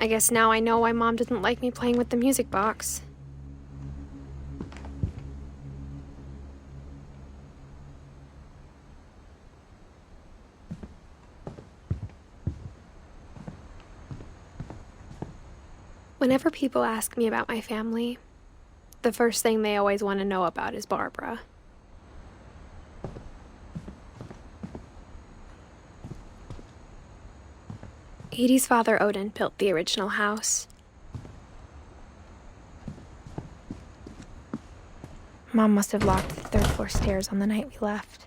I guess now I know why Mom didn't like me playing with the music box. Whenever people ask me about my family, the first thing they always want to know about is Barbara. Edie's father, Odin, built the original house. Mom must have locked the third floor stairs on the night we left.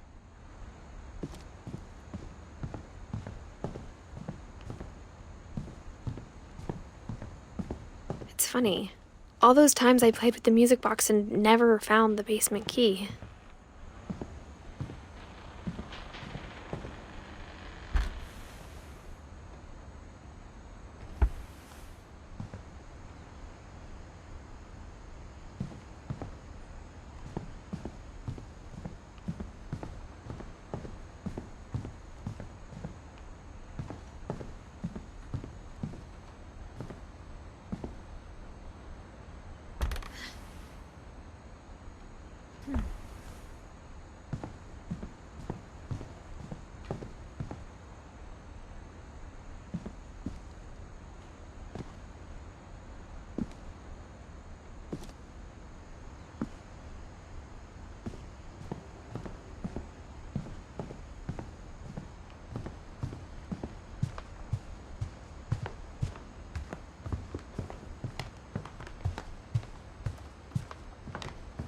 It's funny. All those times I played with the music box and never found the basement key.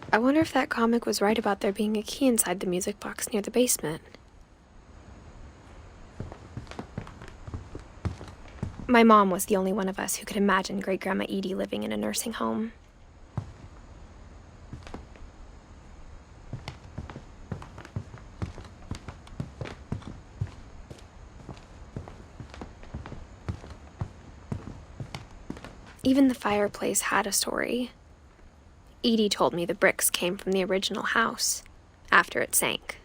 I wonder if that comic was right about there being a key inside the music box near the basement. My mom was the only one of us who could imagine Great-Grandma Edie living in a nursing home. Even the fireplace had a story. Edie told me the bricks came from the original house, after it sank.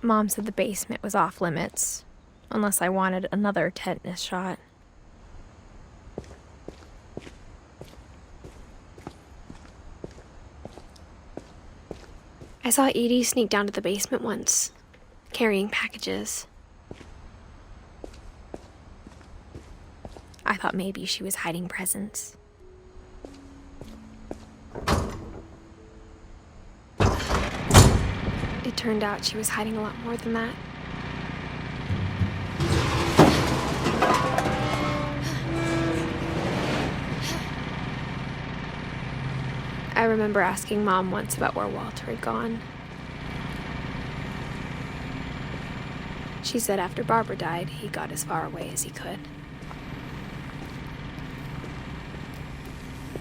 Mom said the basement was off limits, unless I wanted another tetanus shot. I saw Edie sneak down to the basement once, carrying packages. I thought maybe she was hiding presents. It turned out she was hiding a lot more than that. I remember asking Mom once about where Walter had gone. She said after Barbara died, he got as far away as he could.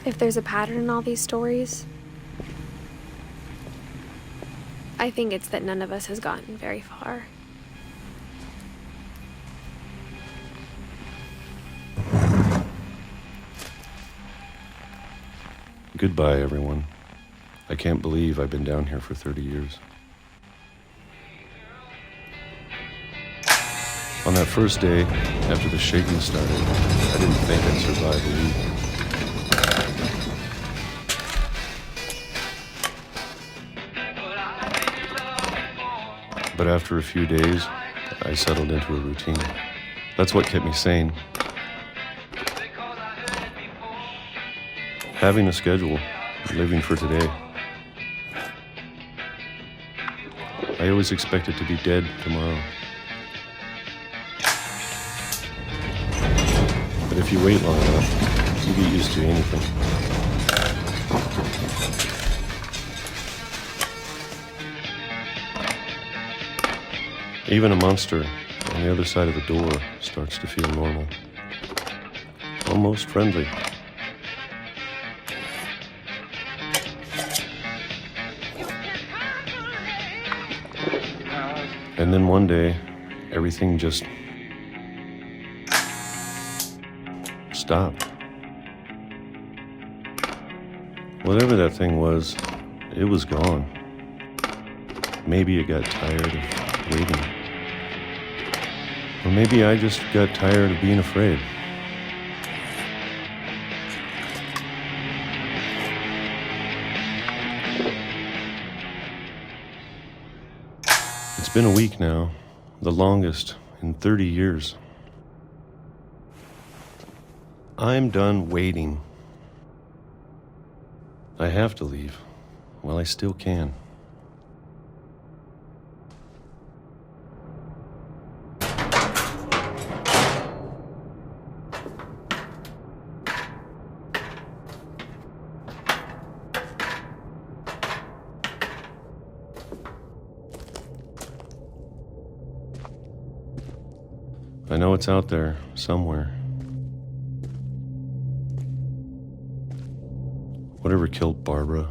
If there's a pattern in all these stories, I think it's that none of us has gotten very far. Goodbye, everyone. I can't believe I've been down here for 30 years. On that first day, after the shaking started, I didn't think I'd survive a week. But after a few days, I settled into a routine. That's what kept me sane. Having a schedule, living for today. I always expected to be dead tomorrow. But if you wait long enough, you get used to anything. Even a monster on the other side of the door starts to feel normal. Almost friendly. And then one day, everything just stopped. Whatever that thing was, it was gone. Maybe it got tired of waiting. Or maybe I just got tired of being afraid. It's been a week now, the longest in 30 years. I'm done waiting. I have to leave while I still can. I know it's out there somewhere. Whatever killed Barbara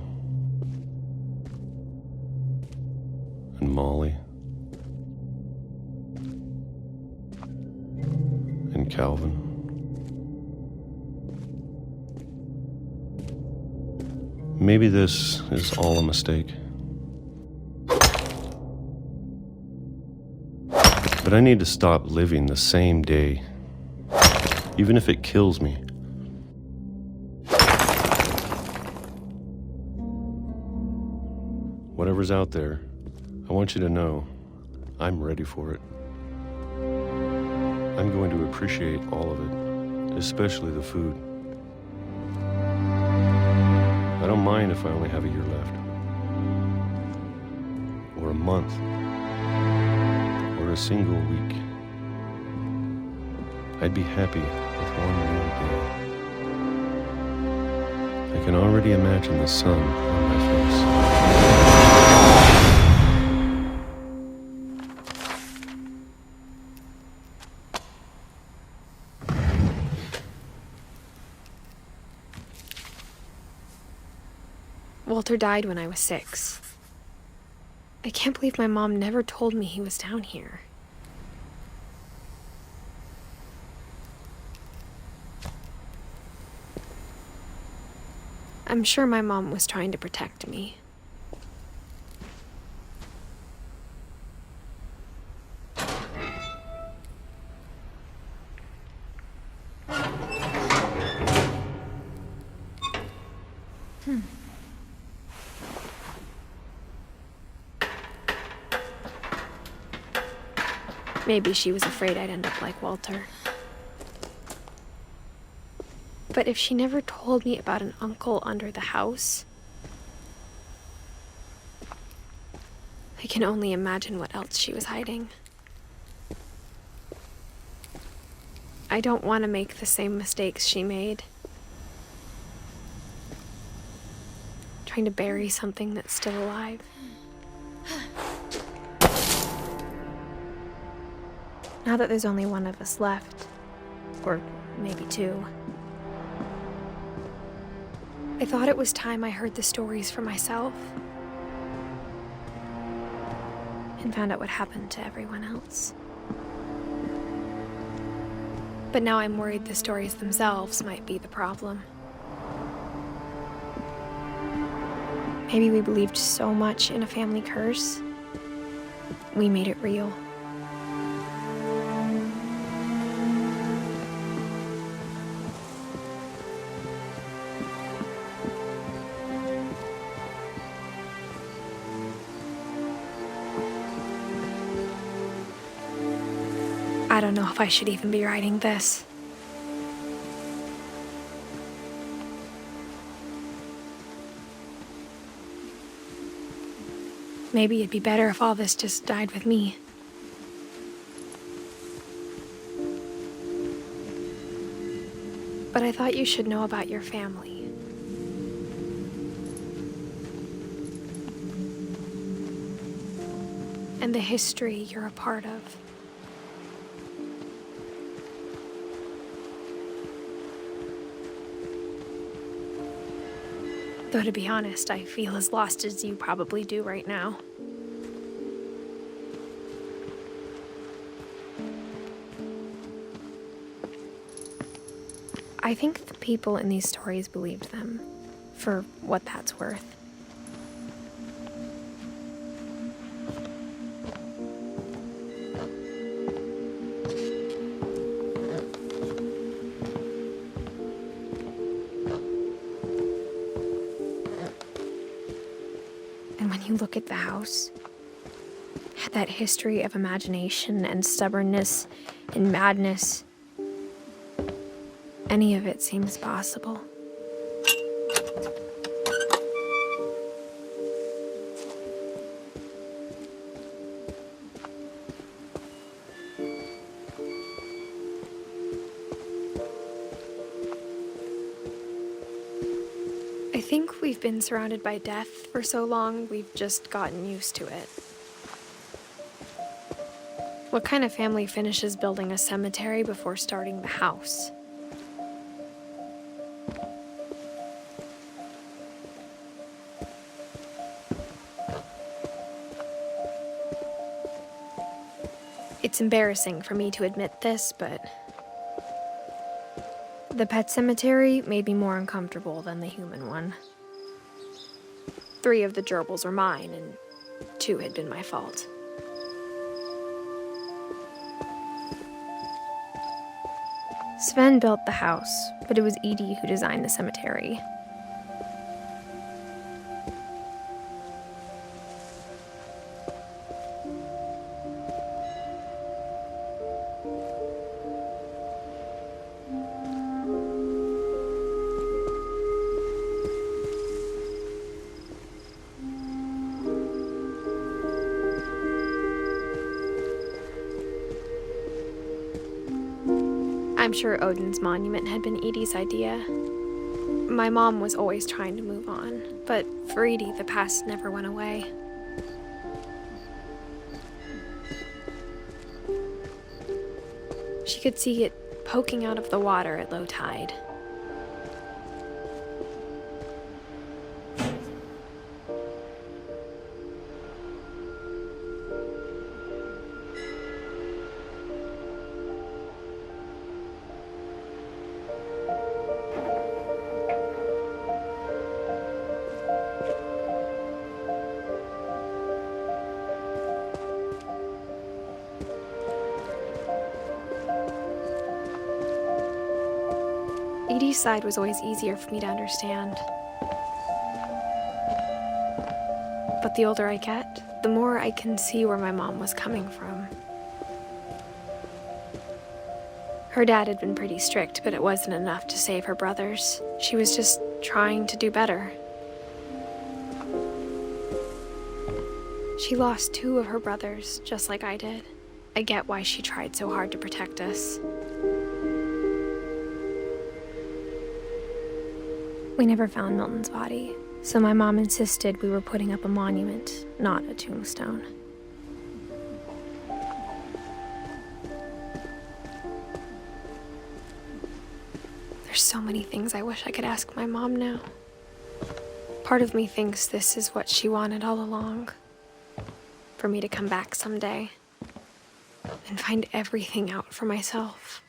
and Molly and Calvin. Maybe this is all a mistake. But I need to stop living the same day, even if it kills me. Whatever's out there, I want you to know I'm ready for it. I'm going to appreciate all of it, especially the food. I don't mind if I only have a year left, or a month, or a single week. I'd be happy with one real day. I can already imagine the sun on my face. Walter died when I was 6. I can't believe my mom never told me he was down here. I'm sure my mom was trying to protect me. Maybe she was afraid I'd end up like Walter. But if she never told me about an uncle under the house, I can only imagine what else she was hiding. I don't want to make the same mistakes she made. Trying to bury something that's still alive. Now that there's only one of us left, or maybe 2, I thought it was time I heard the stories for myself and found out what happened to everyone else. But now I'm worried the stories themselves might be the problem. Maybe we believed so much in a family curse, we made it real. I don't know if I should even be writing this. Maybe it'd be better if all this just died with me. But I thought you should know about your family. And the history you're a part of. Though to be honest, I feel as lost as you probably do right now. I think the people in these stories believed them, for what that's worth. And when you look at the house, that history of imagination and stubbornness and madness, any of it seems possible. I think we've been surrounded by death for so long, we've just gotten used to it. What kind of family finishes building a cemetery before starting the house? It's embarrassing for me to admit this, but the pet cemetery made me more uncomfortable than the human one. 3 of the gerbils were mine, and 2 had been my fault. Sven built the house, but it was Edie who designed the cemetery. I'm sure Odin's monument had been Edie's idea. My mom was always trying to move on, but for Edie, the past never went away. She could see it poking out of the water at low tide. Edie's side was always easier for me to understand. But the older I get, the more I can see where my mom was coming from. Her dad had been pretty strict, but it wasn't enough to save her brothers. She was just trying to do better. She lost 2 of her brothers, just like I did. I get why she tried so hard to protect us. We never found Milton's body, so my mom insisted we were putting up a monument, not a tombstone. There's so many things I wish I could ask my mom now. Part of me thinks this is what she wanted all along. For me to come back someday and find everything out for myself.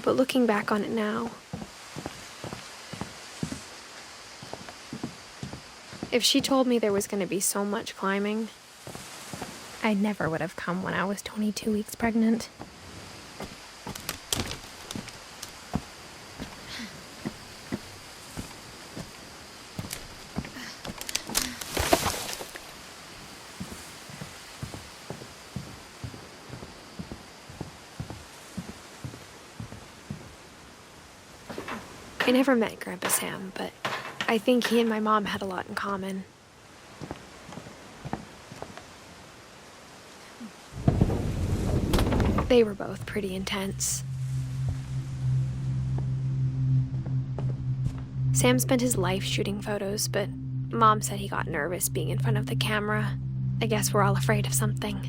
But looking back on it now, if she told me there was going to be so much climbing, I never would have come when I was 22 weeks pregnant. I never met Grandpa Sam, but I think he and my mom had a lot in common. They were both pretty intense. Sam spent his life shooting photos, but Mom said he got nervous being in front of the camera. I guess we're all afraid of something.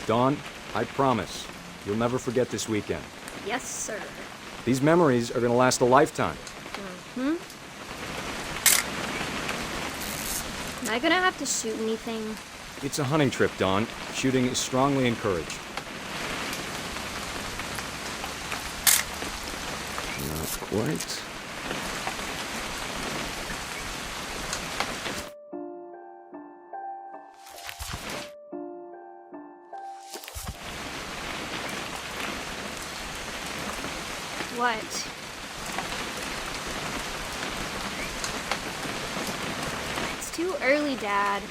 Dawn, I promise, you'll never forget this weekend. Yes, sir. These memories are gonna last a lifetime. Am I gonna have to shoot anything? It's a hunting trip, Dawn. Shooting is strongly encouraged. Not quite. What? It's too early, Dad.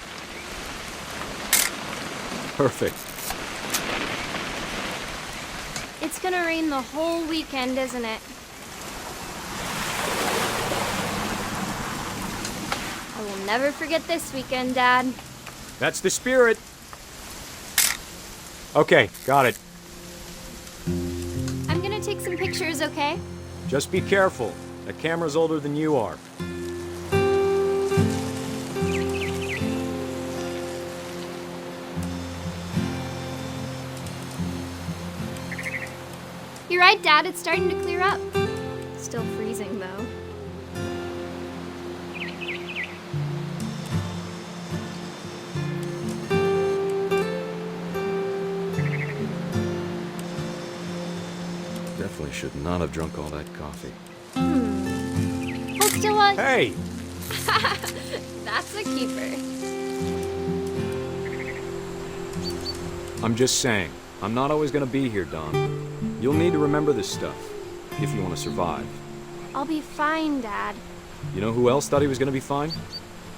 Perfect. It's gonna rain the whole weekend, isn't it? I will never forget this weekend, Dad. That's the spirit. Okay, got it. I'm gonna take some pictures, okay? Just be careful. That camera's older than you are. You're right, Dad. It's starting to clear up. Still freezing, though. Definitely should not have drunk all that coffee. Hold still while... Hey! That's a keeper. I'm just saying, I'm not always gonna be here, Dawn. You'll need to remember this stuff, if you want to survive. I'll be fine, Dad. You know who else thought he was gonna be fine?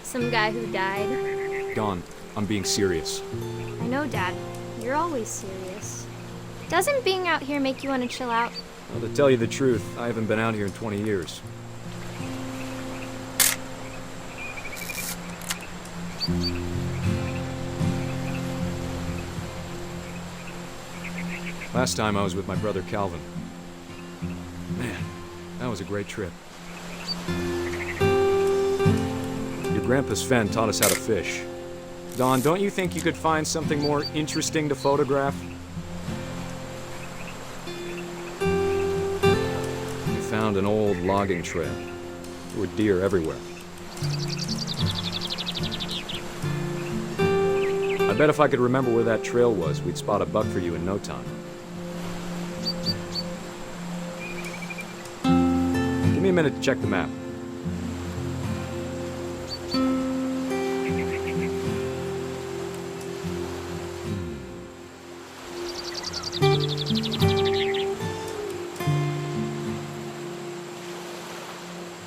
Some guy who died. Dawn, I'm being serious. I know, Dad. You're always serious. Doesn't being out here make you want to chill out? Well, to tell you the truth, I haven't been out here in 20 years. Last time I was with my brother Calvin. Man, that was a great trip. Your grandpa Sven taught us how to fish. Dawn, don't you think you could find something more interesting to photograph? We found an old logging trail. There were deer everywhere. I bet if I could remember where that trail was, we'd spot a buck for you in no time. Give me a minute to check the map.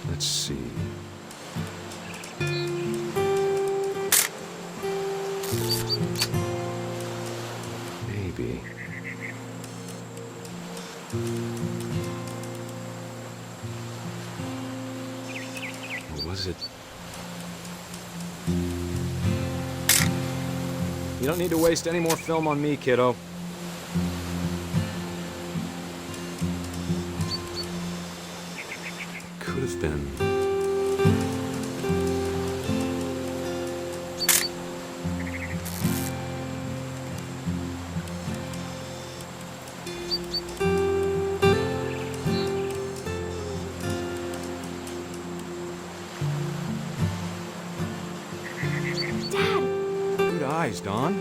Let's see. Maybe. Or was it? You don't need to waste any more film on me, kiddo. Could have been. Dad! Good eyes, Dawn.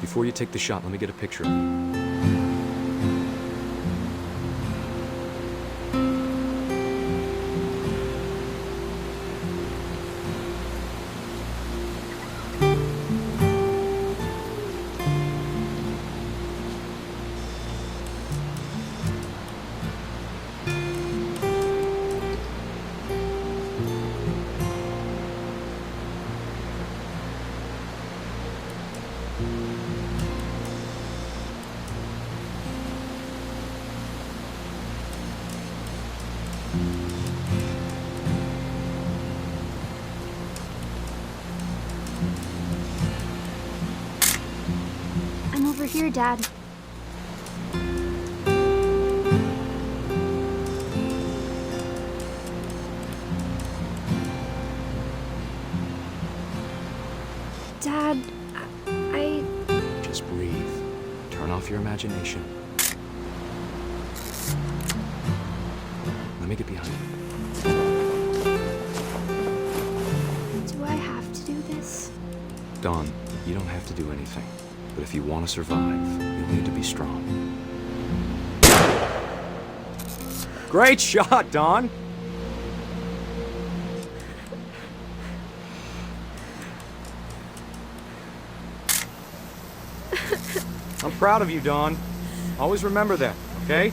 Before you take the shot, let me get a picture of you. I'm over here, Dad. Dad, I... Just breathe. Turn off your imagination. Let me get behind you. Do I have to do this? Dawn, you don't have to do anything. But if you want to survive, you'll need to be strong. Great shot, Dawn! I'm proud of you, Dawn. Always remember that, okay?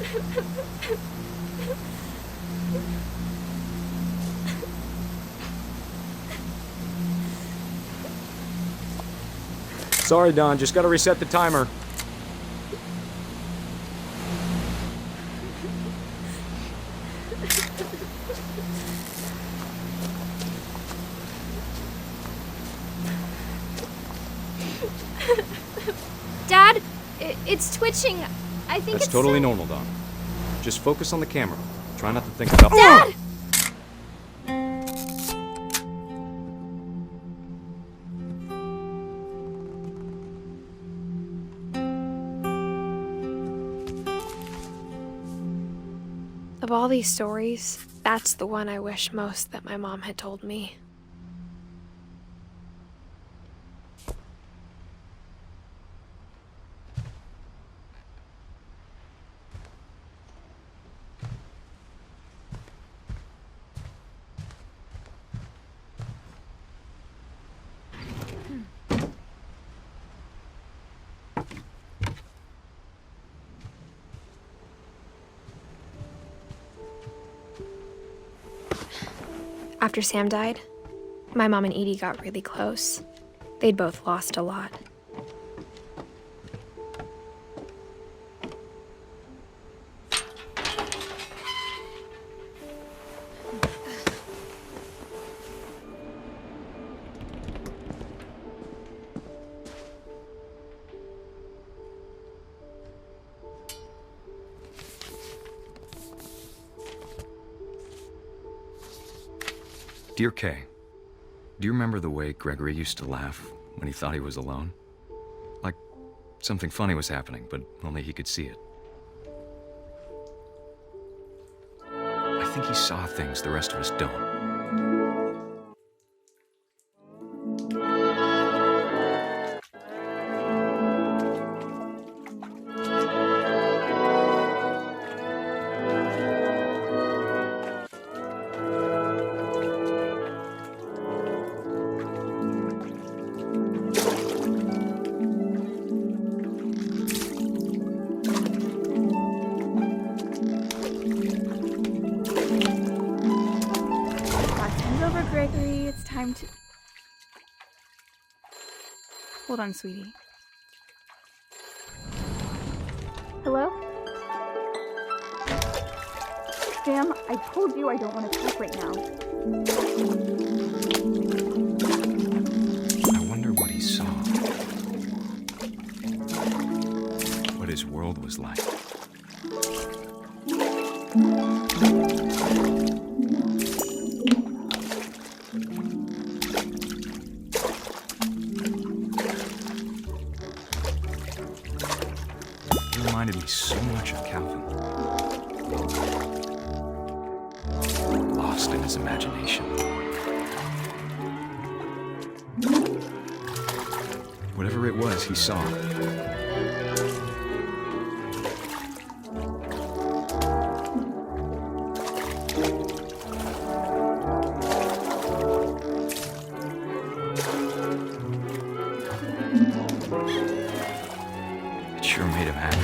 Sorry, Dawn. Just gotta reset the timer. Dad, it's twitching. I think That's it's totally normal, Dawn. Just focus on the camera. Try not to think about... Dad! Of all these stories, that's the one I wish most that my mom had told me. After Sam died, my mom and Edie got really close. They'd both lost a lot. Dear Kay, do you remember the way Gregory used to laugh when he thought he was alone? Like something funny was happening, but only he could see it. I think he saw things the rest of us don't. Gregory, it's time to... Hold on, sweetie. Hello? Sam, I told you I don't want to talk right now. I wonder what he saw. What his world was like. Reminded me so much of Calvin. Lost in his imagination. Whatever it was, he saw. It sure made him happy.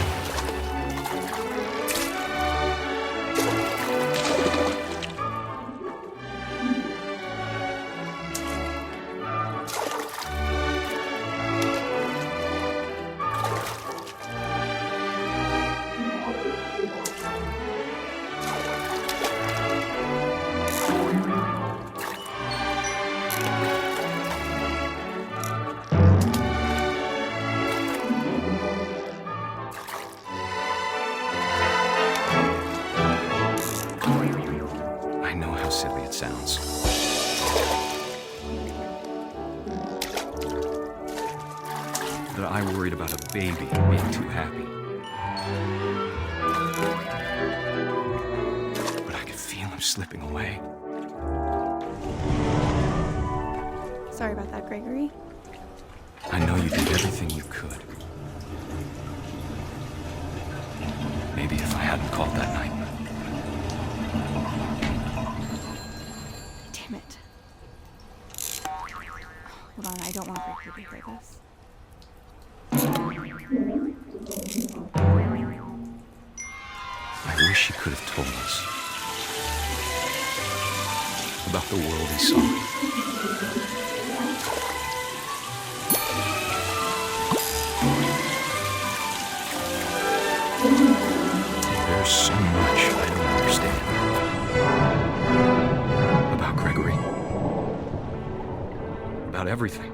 that I worried about a baby being too happy. But I could feel him slipping away. Sorry about that, Gregory. I know you did everything you could. Maybe if I hadn't called that night. Damn it. Hold on, I don't want Gregory to hear this. I wish he could have told us about the world he saw. There's so much I don't understand about Gregory, about everything.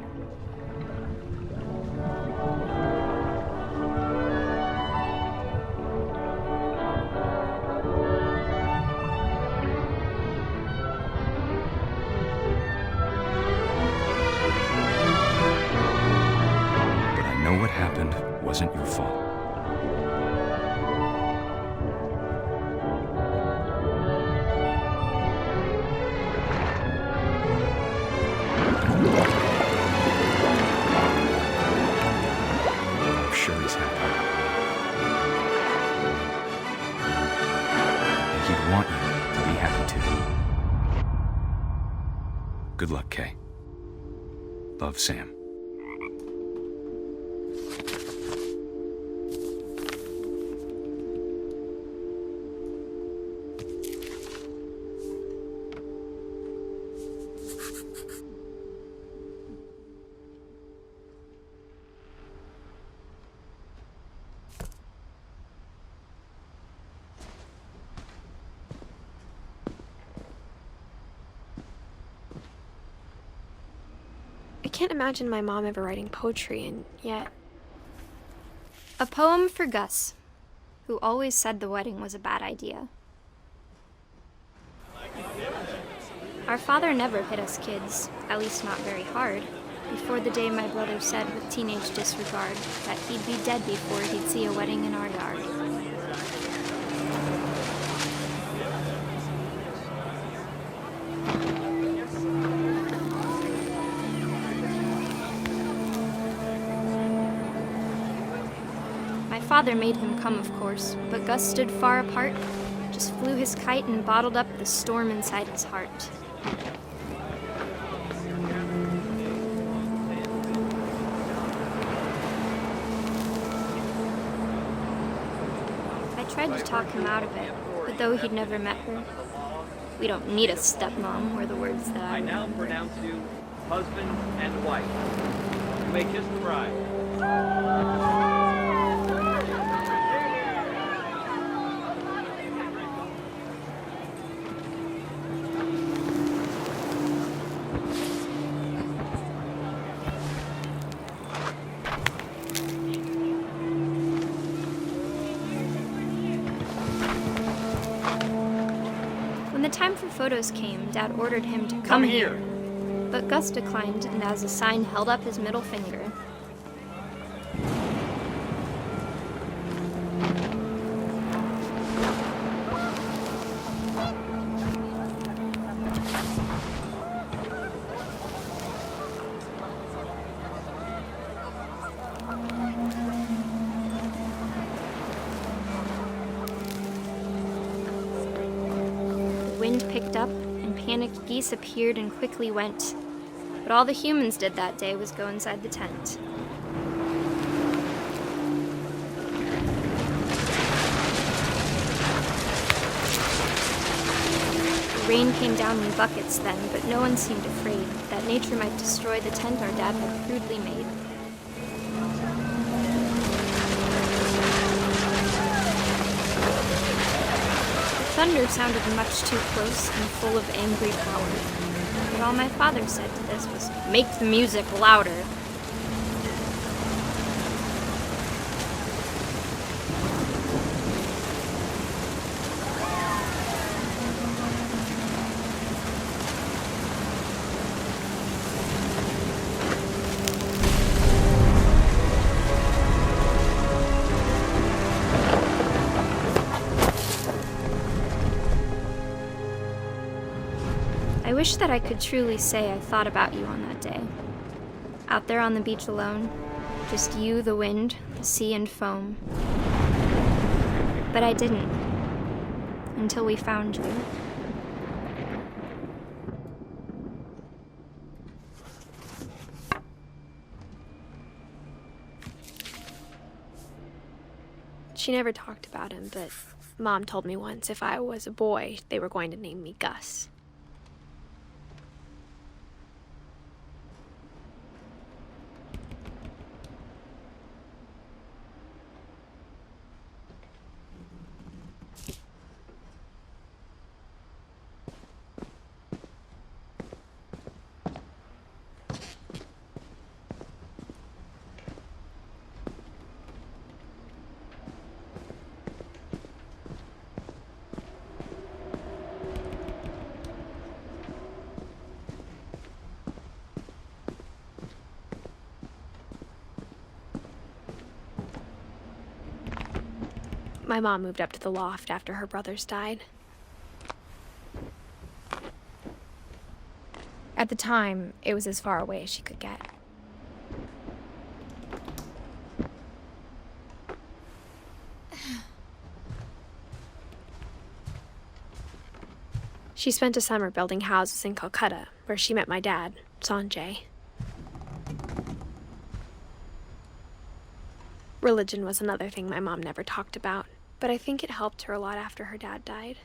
But I know what happened wasn't your fault. I'm sure he's happy. And he'd want you to be happy too. Good luck, Kay. Love, Sam. I can't imagine my mom ever writing poetry, and yet A poem for Gus, who always said the wedding was a bad idea. Our father never hit us kids, at least not very hard, before the day my brother said with teenage disregard that he'd be dead before he'd see a wedding in our yard. My father made him come, of course, but Gus stood far apart, just flew his kite and bottled up the storm inside his heart. I tried to talk him out of it, but though he'd never met her, we don't need a stepmom were the words that I now remember. pronounce you husband and wife. You may kiss the bride. When the time for photos came, Dad ordered him to come here. But Gus declined, and as a sign held up his middle finger. The wind picked up, and panicked geese appeared and quickly went. But all the humans did that day was go inside the tent. The rain came down in buckets then, but no one seemed afraid that nature might destroy the tent our dad had crudely made. The thunder sounded much too close and full of angry power. But all my father said to this was, "Make the music louder." wish that I could truly say I thought about you on that day. Out there on the beach alone, just you, the wind, the sea, and foam. But I didn't, until we found you. She never talked about him, but Mom told me once if I was a boy, they were going to name me Gus. My mom moved up to the loft after her brothers died. At the time, it was as far away as she could get. She spent a summer building houses in Calcutta, where she met my dad, Sanjay. Religion was another thing my mom never talked about, but I think it helped her a lot after her dad died.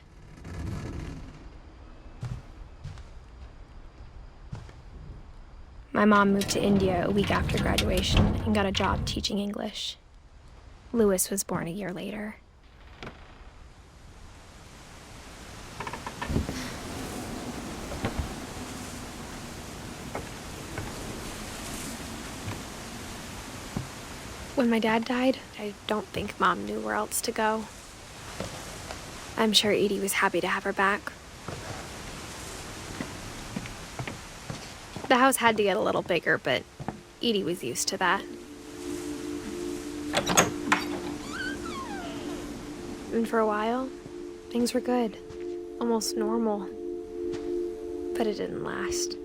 My mom moved to India a week after graduation and got a job teaching English. Louis was born a year later. When my dad died, I don't think Mom knew where else to go. I'm sure Edie was happy to have her back. The house had to get a little bigger, but Edie was used to that. And for a while, things were good, almost normal. But it didn't last.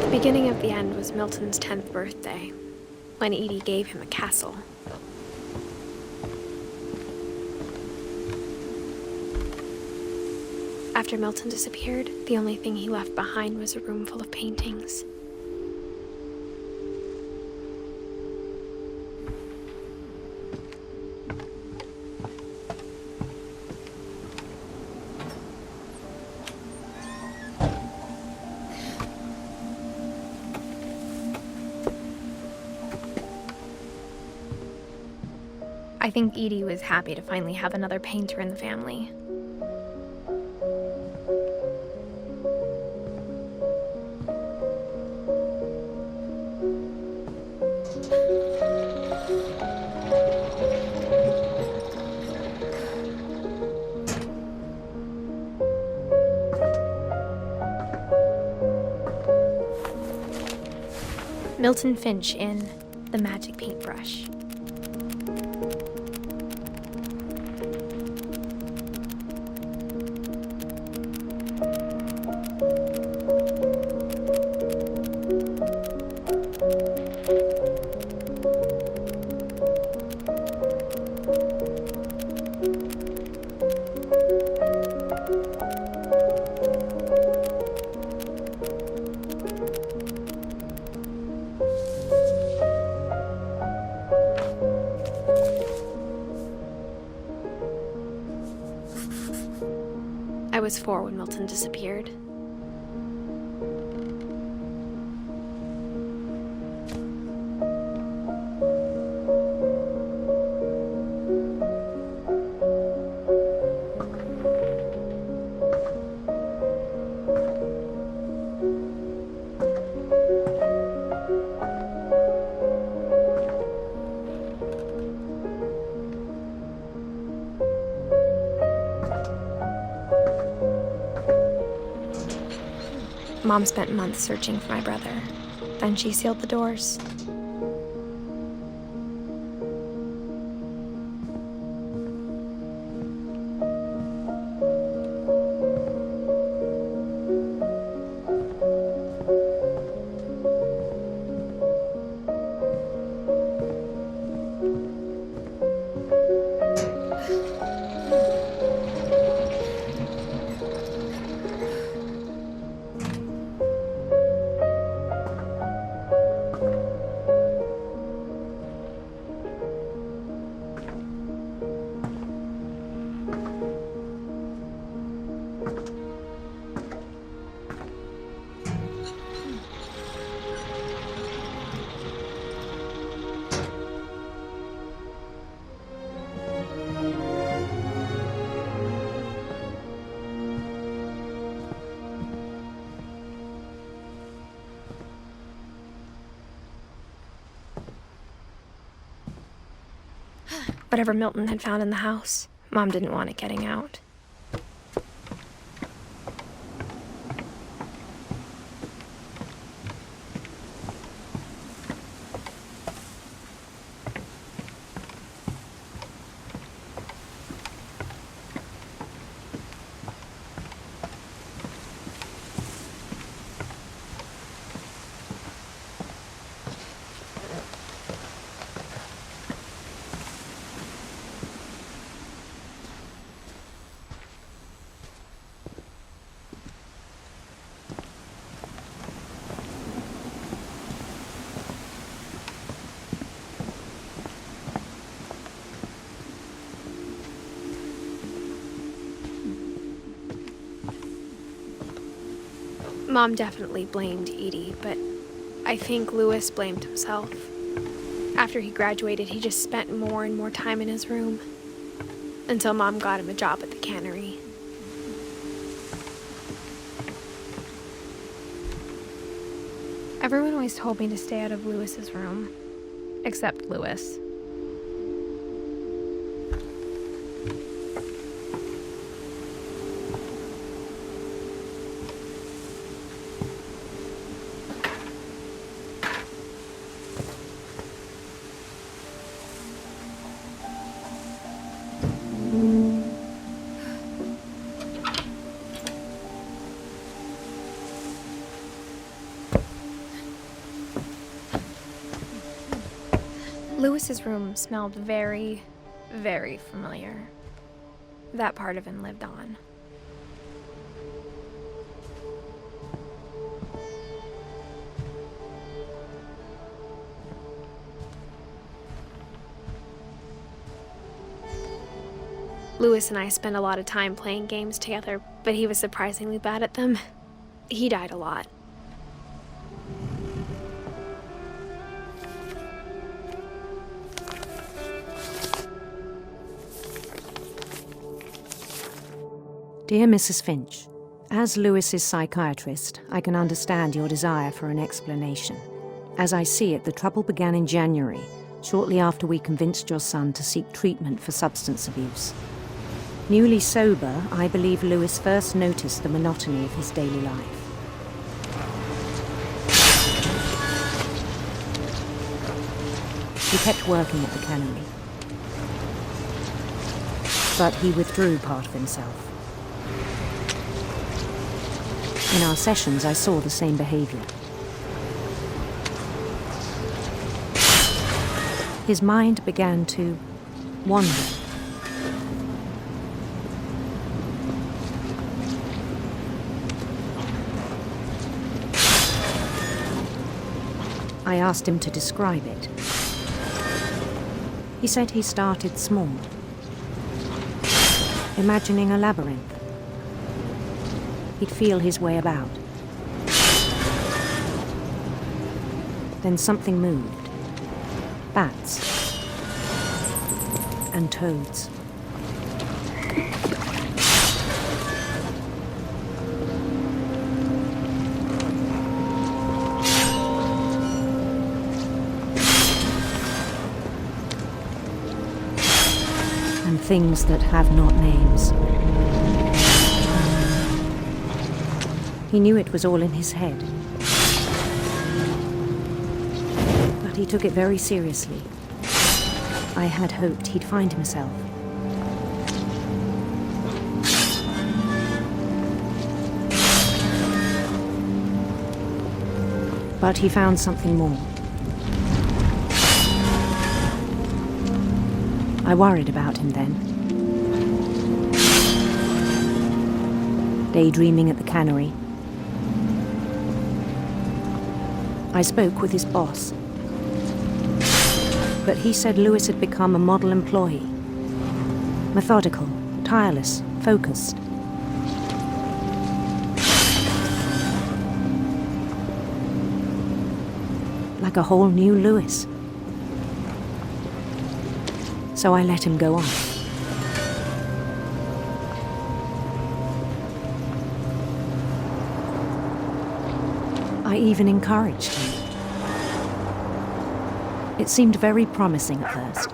The beginning of the end was Milton's 10th birthday, when Edie gave him a castle. After Milton disappeared, the only thing he left behind was a room full of paintings. I think Edie was happy to finally have another painter in the family. Milton Finch in The Magic Paintbrush. I was 4 when Milton disappeared. Mom spent months searching for my brother. Then she sealed the doors. Whatever Milton had found in the house, Mom didn't want it getting out. Mom definitely blamed Edie, but I think Louis blamed himself. After he graduated, he just spent more and more time in his room, until Mom got him a job at the cannery. Everyone always told me to stay out of Louis's room, except Louis. Louis's room smelled very, very familiar. That part of him lived on. Louis and I spent a lot of time playing games together, but he was surprisingly bad at them. He died a lot. Dear Mrs. Finch, as Louis's psychiatrist, I can understand your desire for an explanation. As I see it, the trouble began in January, shortly after we convinced your son to seek treatment for substance abuse. Newly sober, I believe Louis first noticed the monotony of his daily life. He kept working at the cannery, but he withdrew part of himself. In our sessions, I saw the same behavior. His mind began to wander. I asked him to describe it. He said he started small, imagining a labyrinth. He'd feel his way about. Then something moved. Bats. And toads. And things that have not names. He knew it was all in his head. But he took it very seriously. I had hoped he'd find himself. But he found something more. I worried about him then. Daydreaming at the cannery. I spoke with his boss, but he said Louis had become a model employee. Methodical, tireless, focused. Like a whole new Louis. So I let him go on. I even encouraged him. It seemed very promising at first.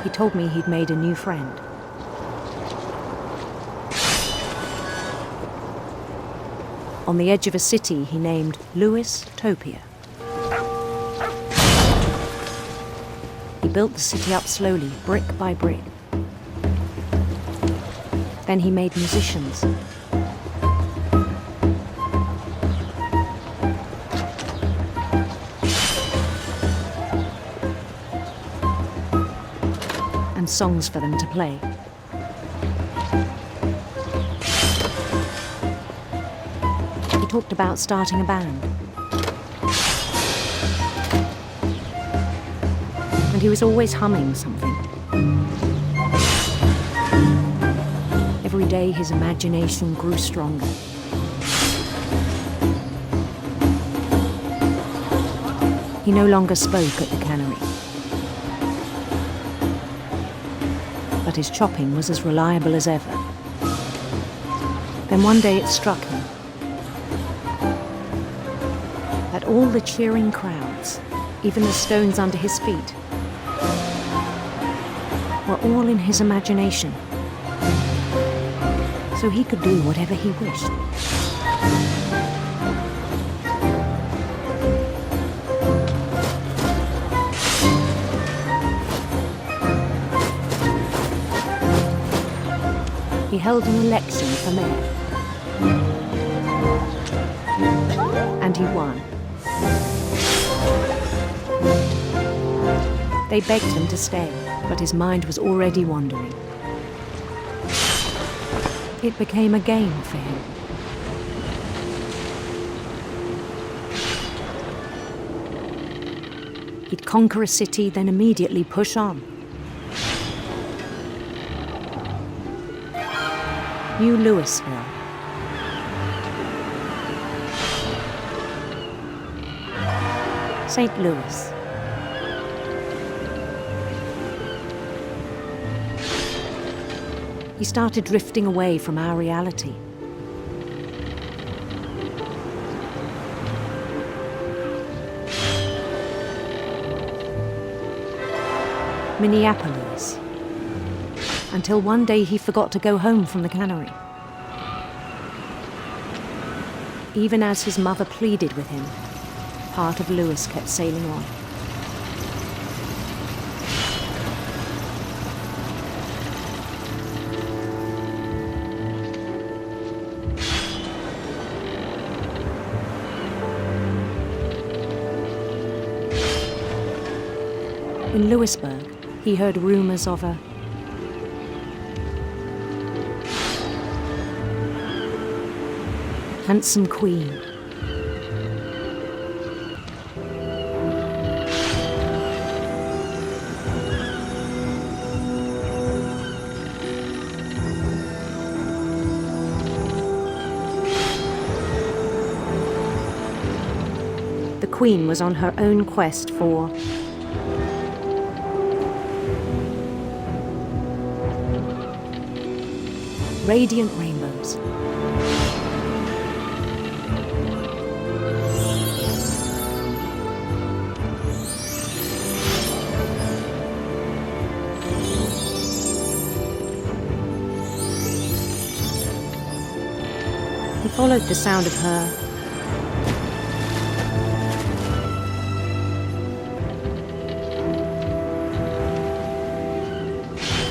He told me he'd made a new friend. On the edge of a city he named Louis Topia. He built the city up slowly, brick by brick. Then he made musicians. And songs for them to play. He talked about starting a band. And he was always humming something. Every day his imagination grew stronger. He no longer spoke at the cannery. But his chopping was as reliable as ever. Then one day it struck him that all the cheering crowds, even the stones under his feet, were all in his imagination. So he could do whatever he wished. He held an election for mayor. And he won. They begged him to stay, but his mind was already wandering. It became a game for him. He'd conquer a city, then immediately push on. New Louisville. St. Louis. He started drifting away from our reality. Minneapolis. Until one day he forgot to go home from the cannery. Even as his mother pleaded with him, part of Louis kept sailing on. In Louisburg, he heard rumors of a handsome queen. The queen was on her own quest for radiant rainbows. He followed the sound of her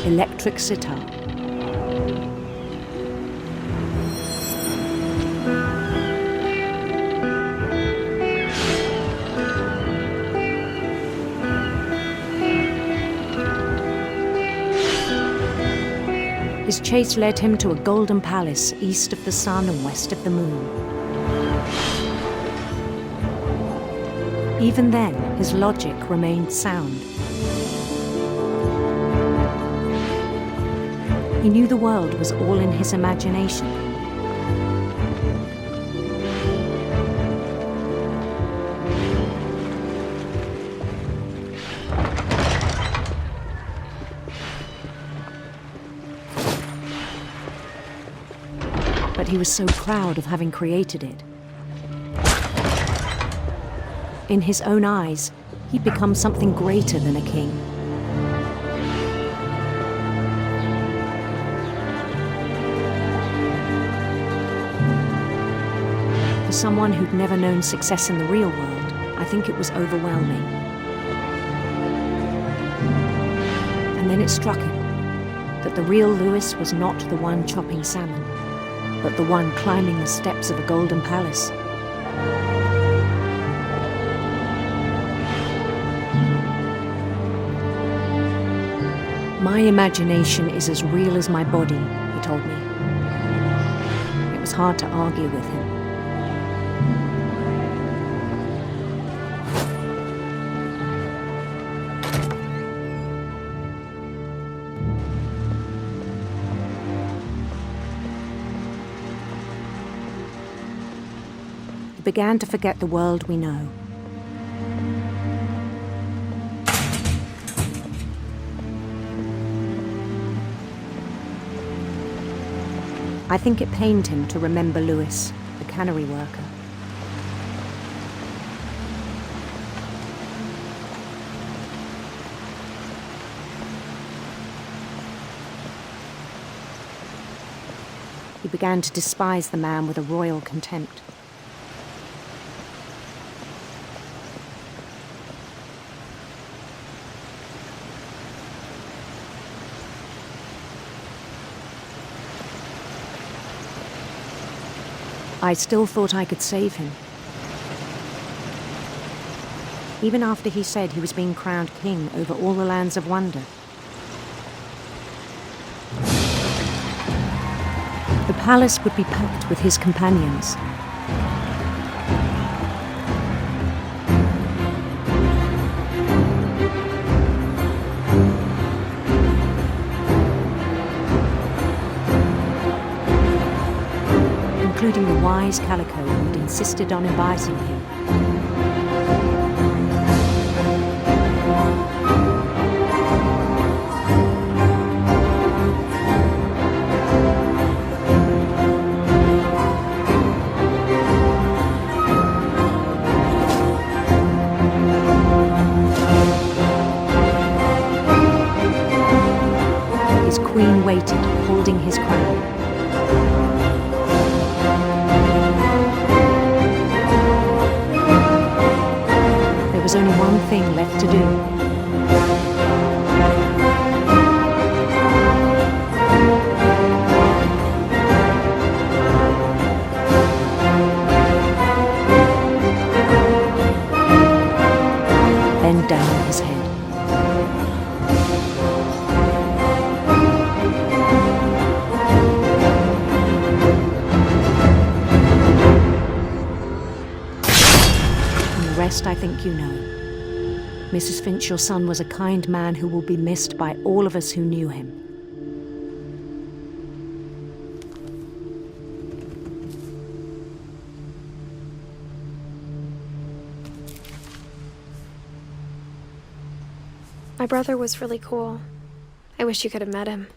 electric sitar. His chase led him to a golden palace east of the sun and west of the moon. Even then, his logic remained sound. He knew the world was all in his imagination. But he was so proud of having created it. In his own eyes, he'd become something greater than a king. someone who'd never known success in the real world, I think it was overwhelming. And then it struck him that the real Lewis was not the one chopping salmon, but the one climbing the steps of a golden palace. My imagination is as real as my body, he told me. It was hard to argue with him. He began to forget the world we know. I think it pained him to remember Lewis, the cannery worker. He began to despise the man with a royal contempt. I still thought I could save him. Even after he said he was being crowned king over all the lands of wonder. The palace would be packed with his companions. Including the wise Calico who had insisted on advising him. His queen waited, holding his crown. There was only one thing left to do. Bend down his head. The rest I think you know. Mrs. Finch, your son was a kind man who will be missed by all of us who knew him. My brother was really cool. I wish you could have met him.